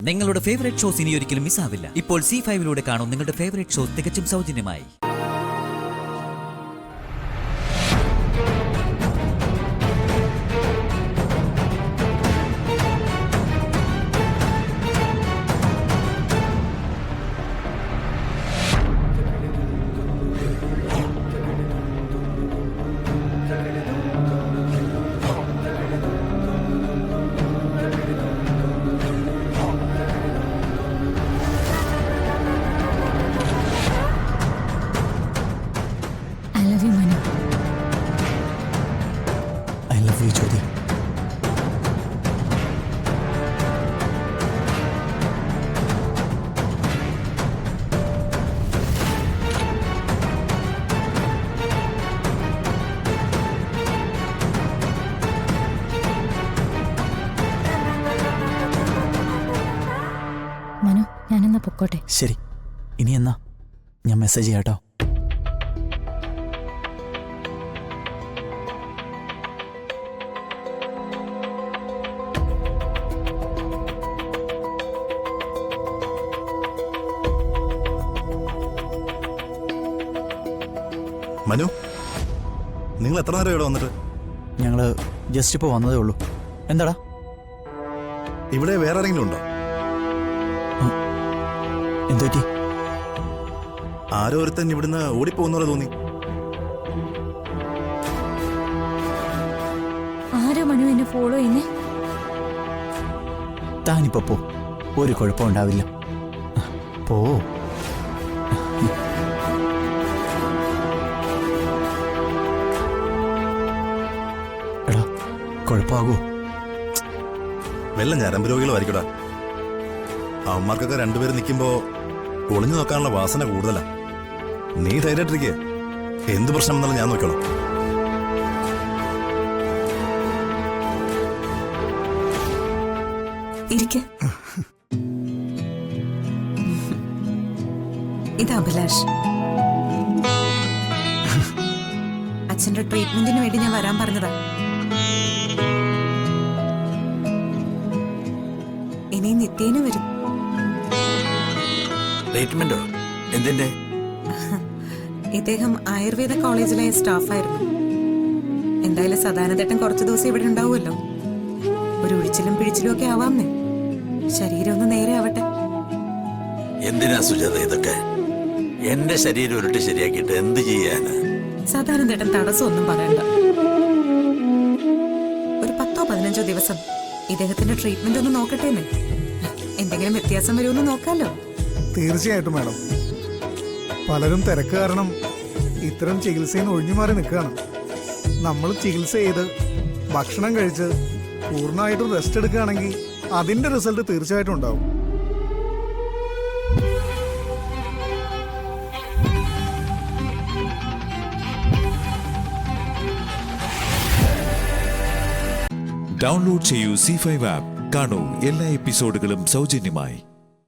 നിങ്ങളുടെ favourite shows ഇനി ഒരിക്കലും മിസ്സാവില്ല. ഇപ്പോൾ C5 കാണും നിങ്ങളുടെ ഫേവറേറ്റ് ഷോസ് തികച്ചും സൗജന്യമായി. മനു, ഞാനെന്നാ പൊക്കോട്ടെ. ശരി, ഇനി എന്നാ ഞാൻ മെസ്സേജ് ചെയ്യാട്ടോ. മനു, നിങ്ങൾ എത്ര നേരം ഇവിടെ വന്നിട്ട്? ഞങ്ങള് ജസ്റ്റ് ഇപ്പോൾ വന്നതേ ഉള്ളൂ. എന്താടാ? ഇവിടെ വേറെ ആരെങ്കിലും ഉണ്ടോ? എന്തുപറ്റി? ആരോ ഒരുത്തൻ ഇവിടുന്ന് ഓടിപ്പോകുന്നവരെ തോന്നി. ആരോ മനു എന്നെ ഫോളോ ചെയ്യുന്നേ? താനിപ്പോ പോ, ഒരു കുഴപ്പം ഉണ്ടാവില്ല. പോ. എടാ, കുഴപ്പമാകൂ? വല്ല ഞരമ്പ് രോഗികളുമായിരിക്കടാ. അവന്മാർക്കൊക്കെ രണ്ടുപേരും നിൽക്കുമ്പോ ഒളിഞ്ഞു നോക്കാനുള്ള വാസന കൂടുതലാ. നീ ധൈര്യമായിട്ടിരിക്കുക, എന്ത് പ്രശ്നം എന്നാലും ഞാൻ നോക്കണം. ഇത് അഭിലാഷ്. അച്ഛന്റെ ട്രീറ്റ്മെന്റിന് വേണ്ടി ഞാൻ വരാൻ പറഞ്ഞതാ. ഇനി നിത്യേന വരും. ട്രീറ്റ്മെന്റോ? എന്തിന്റെ? ഇദ്ദേഹം ആയുർവേദ കോളേജിലെ സ്റ്റാഫായിരുന്നു. എന്തായാലും സദാനന്ദേട്ടൻ കുറച്ചു ദിവസം ഇവിടെ ഉണ്ടാവുമല്ലോ. ഒരു ഒഴിച്ചിലും പിഴിച്ചിലും ഒക്കെ ആവാമെന്നേ. ശരീരം ഒന്ന് നേരെ ആവട്ടെ. എന്തിനാ സുജാത ഇതൊക്കെ? എന്റെ ശരീരം ഉരുട്ടി ശരിയാക്കിയിട്ട് എന്ത് ചെയ്യാന്? സദാനന്ദേട്ടൻ തടസ്സമൊന്നും പറയണ്ട. ഒരു 10-15 ദിവസം ഇദ്ദേഹത്തിന്റെ ട്രീറ്റ്മെന്റ് ഒന്ന് നോക്കട്ടേന്നേ. എന്തെങ്കിലും വ്യത്യാസം വരുമെന്ന് നോക്കാലോ. തീർച്ചയായിട്ടും മാഡം. പലരും തിരക്ക് കാരണം ഇത്തരം ചികിത്സയിൽ നിന്ന് ഒഴിഞ്ഞു മാറി നിൽക്കുകയാണ്. നമ്മൾ ചികിത്സ ചെയ്ത് ഭക്ഷണം കഴിച്ച് പൂർണ്ണമായിട്ടും റെസ്റ്റ് എടുക്കുകയാണെങ്കിൽ അതിന്റെ റിസൾട്ട് തീർച്ചയായിട്ടും ഉണ്ടാവും. ഡൗൺലോഡ് ചെയ്യൂ C5 ആപ്പ്. കാണൂ എല്ലാ എപ്പിസോഡുകളും സൗജന്യമായി.